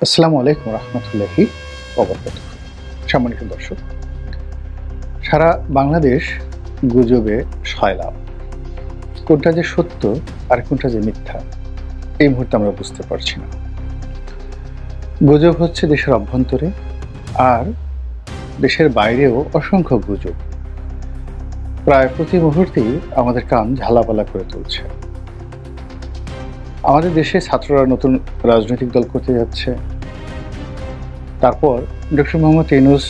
আসসালামু আলাইকুম রহমতুল্লাহি ওয়া সম্মানিত দর্শক, সারা বাংলাদেশ গুজবে সয়লাব। কোনটা যে সত্য আর কোনটা যে মিথ্যা এই মুহূর্তে আমরা বুঝতে পারছি না। গুজব হচ্ছে দেশের অভ্যন্তরে, আর দেশের বাইরেও অসংখ্য গুজব প্রায় প্রতি মুহূর্তেই আমাদের কান ঝালাপালা করে তুলছে। আমাদের দেশে ছাত্ররা নতুন রাজনৈতিক দল করতে যাচ্ছে। তারপর ডক্টর মোহাম্মদ ইউনূস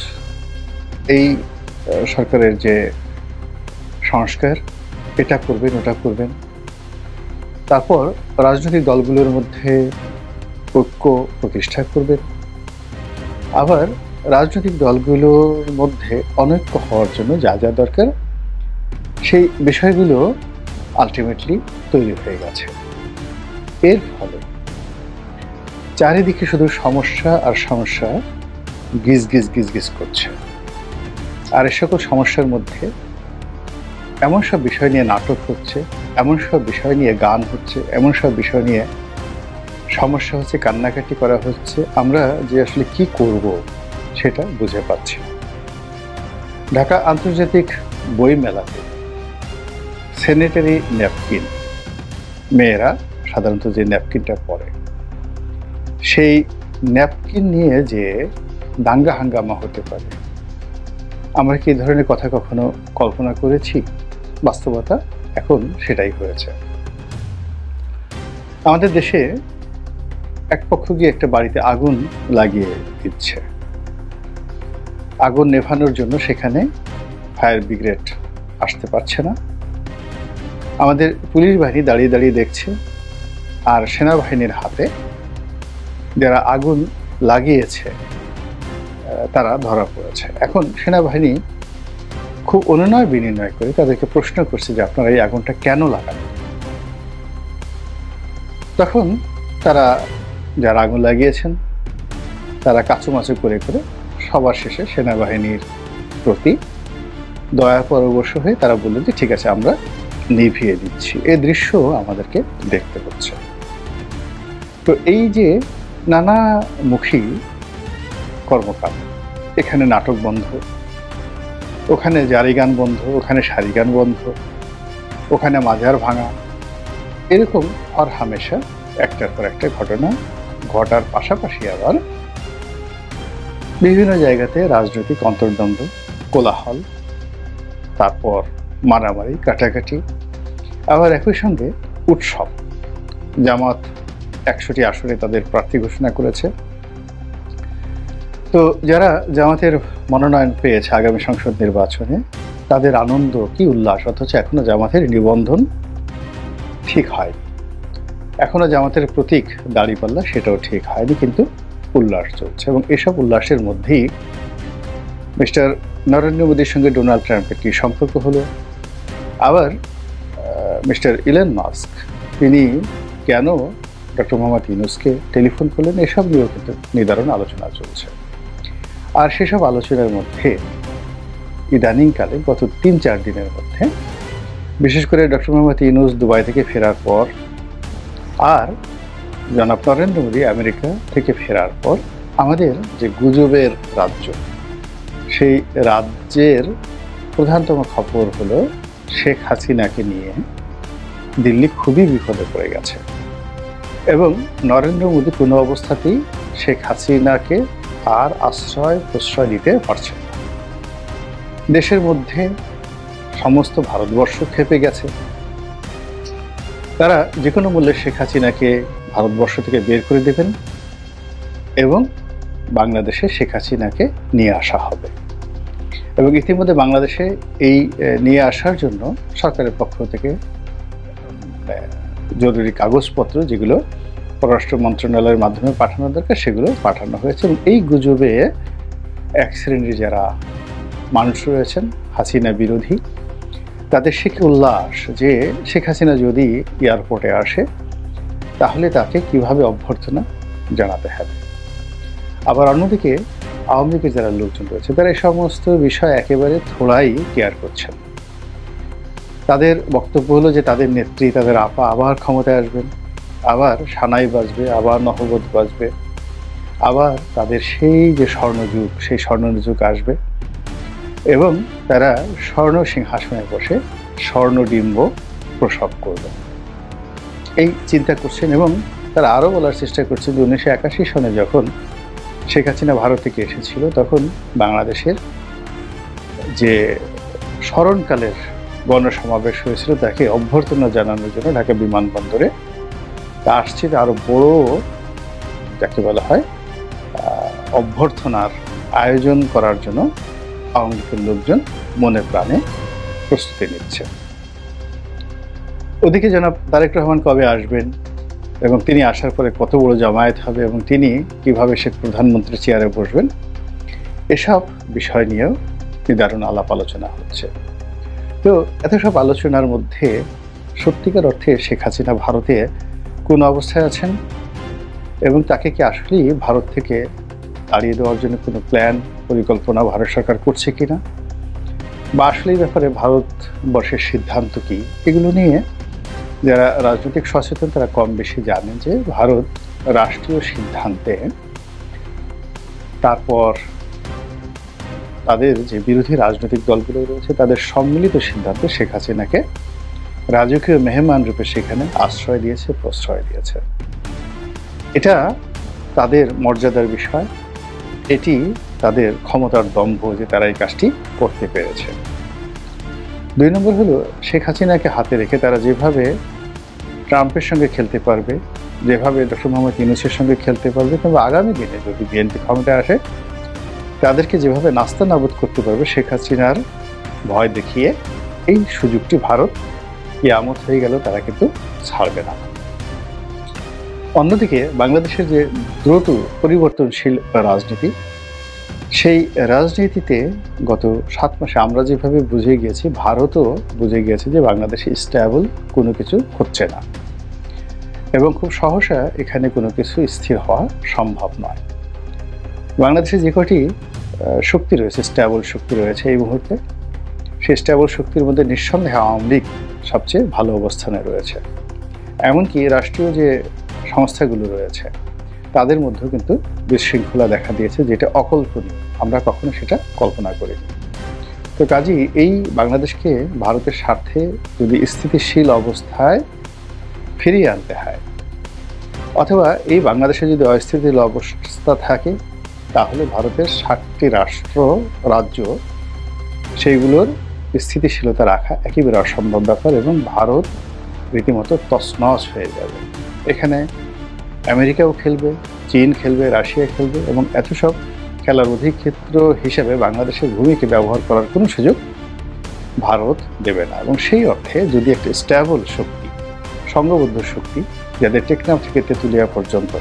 এই সরকারের যে সংস্কার, এটা করবেন ওটা করবেন। তারপর রাজনৈতিক দলগুলোর মধ্যে ঐক্য প্রতিষ্ঠা করবেন। আবার রাজনৈতিক দলগুলোর মধ্যে অনৈক্য হওয়ার জন্য যা যা দরকার সেই বিষয়গুলো আলটিমেটলি তৈরি হয়ে গেছে। এর ফলে চারিদিকে শুধু সমস্যা আর সমস্যা গিজ গিজ গিজ গিজ করছে। আর এ সকল সমস্যার মধ্যে এমন সব বিষয় নিয়ে নাটক হচ্ছে, এমন সব বিষয় নিয়ে গান হচ্ছে, এমন সব বিষয় নিয়ে সমস্যা হচ্ছে, কান্নাকাটি করা হচ্ছে, আমরা যে আসলে কি করব সেটা বুঝে পাচ্ছি না। ঢাকা আন্তর্জাতিক বই মেলাতে স্যানিটারি ন্যাপকিন, মেয়েরা সাধারণত যে ন্যাপকিনটা পরে, সেই ন্যাপকিন নিয়ে যে দাঙ্গা হাঙ্গামা হতে পারে, আমরা কি এই ধরনের কথা কখনো কল্পনা করেছি? বাস্তবতা এখন সেটাই হয়েছে। আমাদের দেশে এক পক্ষ গিয়ে একটা বাড়িতে আগুন লাগিয়ে দিচ্ছে। আগুন নেভানোর জন্য সেখানে ফায়ার ব্রিগেড আসতে পারছে না। আমাদের পুলিশ বাহিনী দাঁড়িয়ে দাঁড়িয়ে দেখছে, আর সেনাবাহিনীর হাতে যারা আগুন লাগিয়েছে তারা ধরা পড়েছে। এখন সেনাবাহিনী খুব অনুনয় বিনিময় করে তাদেরকে প্রশ্ন করছে যে আপনারা এই আগুনটা কেন লাগালেন। তখন তারা যারা আগুন লাগিয়েছেন তারা কাচুমাচু করে করে সবার শেষে সেনাবাহিনীর প্রতি দয়া পরবশ হয়ে তারা বললেন যে ঠিক আছে, আমরা নিভিয়ে দিচ্ছি। এই দৃশ্য আমাদেরকে দেখতে হচ্ছে। তো এই যে নানামুখী কর্মকাণ্ড, এখানে নাটক বন্ধ, ওখানে জারি গান বন্ধ, ওখানে সারি গান বন্ধ, ওখানে মাজার ভাঙা, এরকম আর হামেশা একটার পর একটা ঘটনা ঘটার পাশাপাশি আবার বিভিন্ন জায়গাতে রাজনৈতিক অন্তর্দ্বন্দ্ব, কোলাহল, তারপর মারামারি, কাটাকাটি, আবার একই সঙ্গে উৎসব। জামাত ১০০টি আসনে তাদের প্রার্থী ঘোষণা করেছে। তো যারা জামাতের মনোনয়ন পেয়েছে আগামী সংসদ নির্বাচনে, তাদের আনন্দ কি উল্লাস, অথচ এখনো জামাতের নিবন্ধন ঠিক হয়নি, এখনো জামাতের প্রতীক দাঁড়িপাল্লা সেটাও ঠিক হয়নি, কিন্তু উল্লাস চলছে। এবং এসব উল্লাসের মধ্যেই মিস্টার নরেন্দ্র মোদীর সঙ্গে ডোনাল্ড ট্রাম্পের কি সম্পর্ক হলো, আবার মিস্টার ইলন মাস্ক তিনি কেন ডক্টর মোহাম্মদ ইউনূসকে টেলিফোন করলেন, এসব নিয়েও কিন্তু নিদারুণ আলোচনা চলছে। আর সেসব আলোচনার মধ্যে ইদানিংকালে গত ৩-৪ দিনের মধ্যে, বিশেষ করে ডক্টর মোহাম্মদ ইউনূস দুবাই থেকে ফেরার পর আর জনাব নরেন্দ্র মোদী আমেরিকা থেকে ফেরার পর, আমাদের যে গুজবের রাজ্য, সেই রাজ্যের প্রধানতম খবর হলো শেখ হাসিনাকে নিয়ে দিল্লি খুবই বিপদে পড়ে গেছে। এবং নরেন্দ্র মোদী কোনো অবস্থাতেই শেখ হাসিনাকে আর আশ্রয় প্রশ্রয় দিতে পারছে না। দেশের মধ্যে সমস্ত ভারতবর্ষ ক্ষেপে গেছে। তারা যে কোনো মূল্যে শেখ হাসিনাকে ভারতবর্ষ থেকে বের করে দেবেন এবং বাংলাদেশে শেখ হাসিনাকে নিয়ে আসা হবে। এবং ইতিমধ্যে বাংলাদেশে এই নিয়ে আসার জন্য সরকারের পক্ষ থেকে জরুরি কাগজপত্র, যেগুলো পররাষ্ট্র মন্ত্রণালয়ের মাধ্যমে পাঠানো দরকার, সেগুলো পাঠানো হয়েছে। এবং এই গুজবে এক শ্রেণীর যারা মানুষ রয়েছেন হাসিনা বিরোধী, তাদের সে কি উল্লাস যে শেখ হাসিনা যদি এয়ারপোর্টে আসে তাহলে তাকে কিভাবে অভ্যর্থনা জানাতে হবে। আবার অন্যদিকে আওয়ামী লীগের যারা লোকজন রয়েছে তারা এই সমস্ত বিষয় একেবারে থোড়াই কেয়ার করছেন। তাদের বক্তব্য হলো যে তাদের নেত্রী, তাদের আপা আবার ক্ষমতায় আসবেন, আবার সানাই বাজবে, আবার নহবত বাজবে, আবার তাদের সেই যে স্বর্ণযুগ, সেই স্বর্ণযুগ আসবে এবং তারা স্বর্ণ সিংহাসনে বসে স্বর্ণডিম্ব প্রসব করবে, এই চিন্তা করছেন। এবং তারা আরও বলার চেষ্টা করছে যে 1981 সনে যখন শেখ হাসিনা ভারত থেকে এসেছিল, তখন বাংলাদেশের যে স্মরণকালের গণসমাবেশ হয়েছিল তাকে অভ্যর্থনা জানানোর জন্য ঢাকা বিমানবন্দরে তা আসছে আরও বড়, যাকে বলা হয় অভ্যর্থনার আয়োজন করার জন্য আওয়ামী লীগের লোকজন মনে প্রাণে প্রস্তুতি নিচ্ছে। ওদিকে জনাব তারেক রহমান কবে আসবেন এবং তিনি আসার পরে কত বড় জামায়াত হবে এবং তিনি কিভাবে সে প্রধানমন্ত্রী চেয়ারে বসবেন, এসব বিষয় নিয়েও নিদারুণ আলাপ আলোচনা হচ্ছে। তো এত সব আলোচনার মধ্যে সত্যিকার অর্থে শেখ হাসিনা ভারতে কোন অবস্থায় আছেন এবং তাকে কি আসলেই ভারত থেকে তাড়িয়ে দেওয়ার জন্য কোনো প্ল্যান পরিকল্পনা ভারত সরকার করছে কিনা, বা আসলে এই ব্যাপারে ভারতবর্ষের সিদ্ধান্ত কি, এগুলো নিয়ে যারা রাজনৈতিক সচেতন তারা কম বেশি জানেন যে ভারত রাষ্ট্রীয় সিদ্ধান্তে, তারপর তাদের যে বিরোধী রাজনৈতিক দলগুলো রয়েছে তাদের সম্মিলিত সিদ্ধান্তে শেখ হাসিনাকে রাজকীয় মেহমান রূপে সেখানে আশ্রয় দিয়েছে, প্রশ্রয় দিয়েছে। এটা তাদের মর্যাদার বিষয়, এটি তাদের ক্ষমতার দম্ভ যে তারা এই কাজটি করতে পেরেছে। 2 নম্বর হলো শেখ হাসিনাকে হাতে রেখে তারা যেভাবে ট্রাম্পের সঙ্গে খেলতে পারবে, যেভাবে ডক্টর মোহাম্মদ ইউনূসের সঙ্গে খেলতে পারবে, কিংবা আগামী দিনে যদি বিএনপি ক্ষমতায় আসে তাদেরকে যেভাবে নাস্তানাবুদ করতে পারবে, শেখ হাসিনার ভয় দেখিয়ে এই সুযোগটি ভারত কিয়ামত হয়ে গেল তারা কিন্তু ছাড়বে না। অন্যদিকে বাংলাদেশের যে দ্রুত পরিবর্তনশীল রাজনীতি, সেই রাজনীতিতে গত 7 মাসে আমরা যেভাবে বুঝে গিয়েছি, ভারতও বুঝে গিয়েছে যে বাংলাদেশে স্টেবল কোনো কিছু হচ্ছে না এবং খুব সহসা এখানে কোনো কিছু স্থির হওয়া সম্ভব নয়। বাংলাদেশে যে কটি শক্তি রয়েছে, স্টেবল শক্তি রয়েছে এই মুহূর্তে, সেই স্টেবল শক্তির মধ্যে নিঃসন্দেহে আওয়ামী লীগ সবচেয়ে ভালো অবস্থানে রয়েছে। এমনকি রাষ্ট্রীয় যে সংস্থাগুলো রয়েছে তাদের মধ্যেও কিন্তু বিশৃঙ্খলা দেখা দিয়েছে, যেটা অকল্পনীয়, আমরা কখনো সেটা কল্পনা করিনি। তো কাজেই এই বাংলাদেশকে ভারতের স্বার্থে যদি স্থিতিশীল অবস্থায় ফিরিয়ে আনতে হয়, অথবা এই বাংলাদেশে যদি অস্থিতিশীল অবস্থা থাকে, তাহলে ভারতের 7টি রাজ্য সেইগুলোর স্থিতিশীলতা রাখা একেবারে অসম্ভব ব্যাপার এবং ভারত রীতিমতো তছনছ হয়ে যাবে। এখানে আমেরিকাও খেলবে, চীন খেলবে, রাশিয়া খেলবে এবং এত সব খেলার অধিক্ষেত্র হিসেবে বাংলাদেশের ভূমিকে ব্যবহার করার কোনো সুযোগ ভারত দেবে না। এবং সেই অর্থে যদি একটা স্টেবল শক্তি, সংঘবদ্ধ শক্তি, যাদের টেকনাফ থেকে তেঁতুলিয়া পর্যন্ত